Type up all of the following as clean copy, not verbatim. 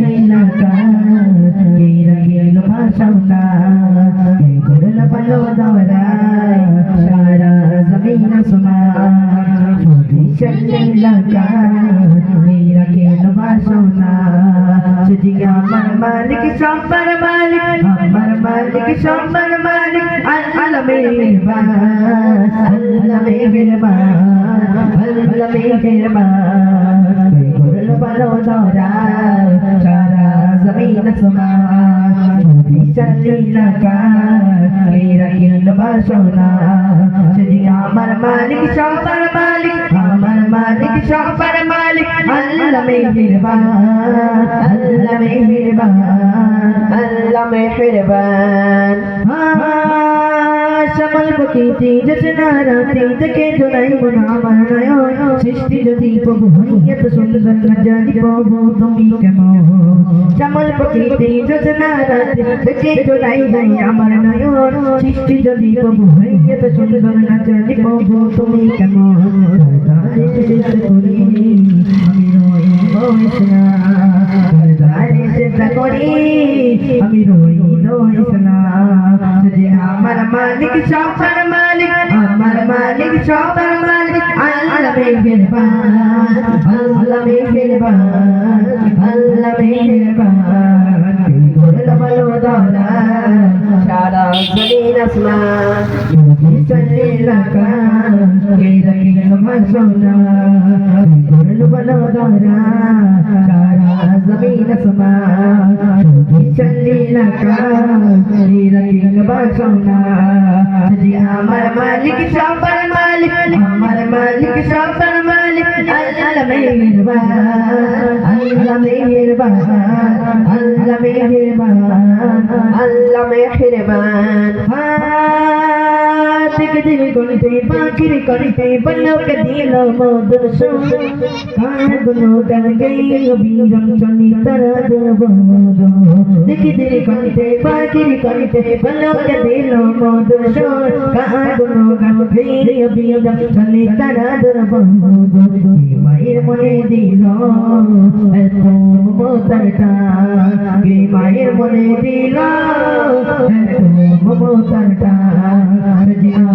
লীলাকা কে রাখিল ভাষণা কে করল ভালো দরায় সারা জমিন আসমান বিশাল লীলাকা কে রাখিল ভাষণা যদি আমার মালিক সবার মালিক আমার মালিক সবার মালিক আল্লাহ মেহেরবান আল্লাহ মেহেরবান আল্লাহ মেহেরবান করল ভালো দরায় সারা জমিন আসমান বিশাল লীলাকা কে রাখিল ভাষণা যদি আমার মালিক সবার মালিক আমার মালিক সবার মালিক আল্লাহ মেহেরবান আল্লাহ মেহেরবান আল্লাহ মেহেরবান সকল প্রকৃতি রচনা রাতে থেকে জোড়াই মন আমার নয়ন সৃষ্টি যদি প্রভু হইয়া তো সুন্দর না জানি প্রভু তুমি কেমন সকল প্রকৃতি রচনা রাতে থেকে জোড়াই যাই আমার নয়ন সৃষ্টি যদি প্রভু হইয়া তো সুন্দর না জানি প্রভু তুমি কেমন আমি রইল যদি আমার মালিক সবার মালিক আমার মালিক সবার মালিক আল্লাহ মেহেরবান আল্লাহ মেহেরবান আল্লাহ মেহেরবান করল ভালো দরায় সারা জমিন আসমান বিশাল লীলাকা কে রাখিল ভাষণা করল ভালো দরায় সারা জমিন আসমান বিশাল লীলাকা কে রাখিল ভাষণা যদি আমার মালিক সবার মালিক আমার মালিক সবার মালিক আল্লাহ মেহেরবান আল্লাহ মেহেরবান আল্লাহ মেহেরবান আল্লাহ মেহেরবান দিকে দিকে গলিতে পাখির করিতে বলকে দিল মধুর সুর কার গুনো গান গাইল বীরম চলি তারা দেব দিকে দিকে গলিতে পাখির করিতে বলকে দিল মধুর সুর কার গুনো গান গাইল বীরম চলি তারা দেব মায়ের মনে দিল এত মমতারটা মায়ের মনে দিল এত মমতারটা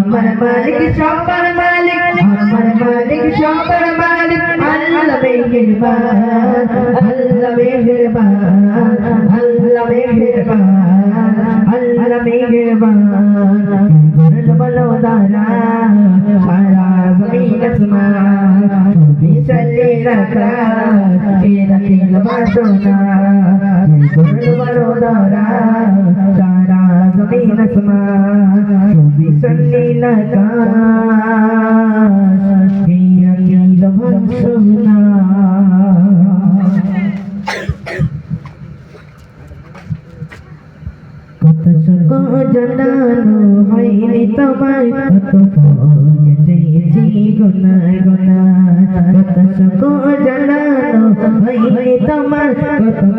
আমার মালিক সবার মালিক আমার মালিক সবার মালিক আল্লাহ মেহেরবান আল্লাহ মেহেরবান আল্লাহ মেহেরবান আল্লাহ মেহেরবান করল ভালো দরায় সারা জমিন আসমান বিশাল লীলাকা কে রাখিল ভাষণা করল ভালো দরায় সারা জমিন আসমান বিশাল লীলাকা কে রাখিল ভাষণা কত সুখ জানানো হয়নি তোমায় কত গেছি গুনায় গুনায় কত সুখ জানানো হয়নি তোমার কত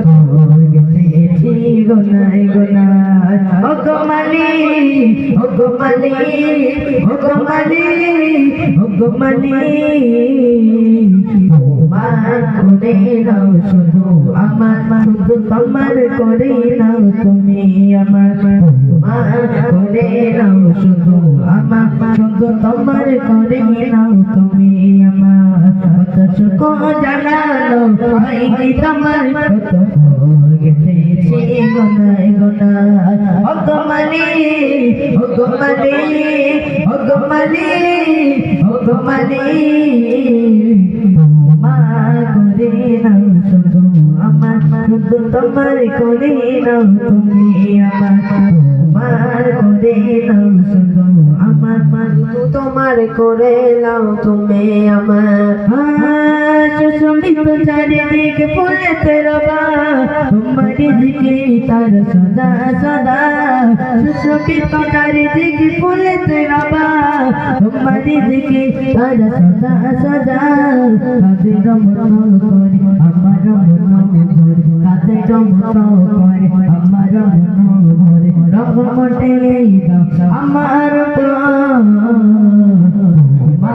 গেছি গুনায় গুনায় ও গো মালিক ও গো মালিক ও গো মালিক ও গো মালিক তোমার করে নাও শুধু আমার শুধু তোমার করে নাও তুমি আমার তোমার করে নাও শুধু আমার শুধু তোমার করে নাও তুমি আমার কত সুখ জানানো হয়নি তোমার কত গেছি গুনায় গুনায় ও গো মালিক ও গো মালিক ও গো মালিক ও গো মালিক তোমার করে নাও শুধু আমার শুধু তোমার করে নাও তুমি আমার তোমার করে নাও শুধু আমার তোমার করে নাও তুমি আমার সুসমিত চারিদিক ফুলেতে রবা তোমারি দিকে তার সদা সদা সুসমিত চারিদিক ফুলেতে রবা তোমারি দিকে তার সদা সদা তাদের মন করে আমার মন ভরে তাদের মন করে আমার মন ভরে রহমতে দাও আমার মা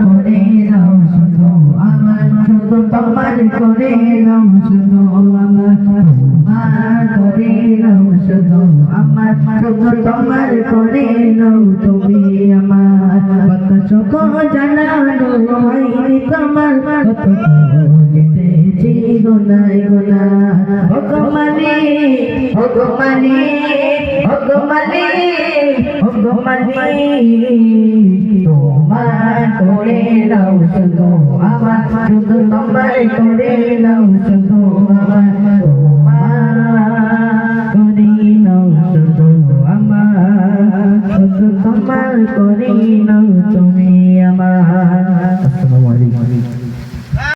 করে দাও শুধু আমার শুধু তোমার করে নাও শুধু আমার তোমার করে নাও শুধু আমার শুধু তোমার করে নাও তুমি আমার কত সুখ জানানো হয়নি তোমার কত কেটেছি গুনায় গুনা ভগবানে ভগবানে ভগবানে ভগবানে তোমার করে নাও শুধু আমার শুধু তোমার করে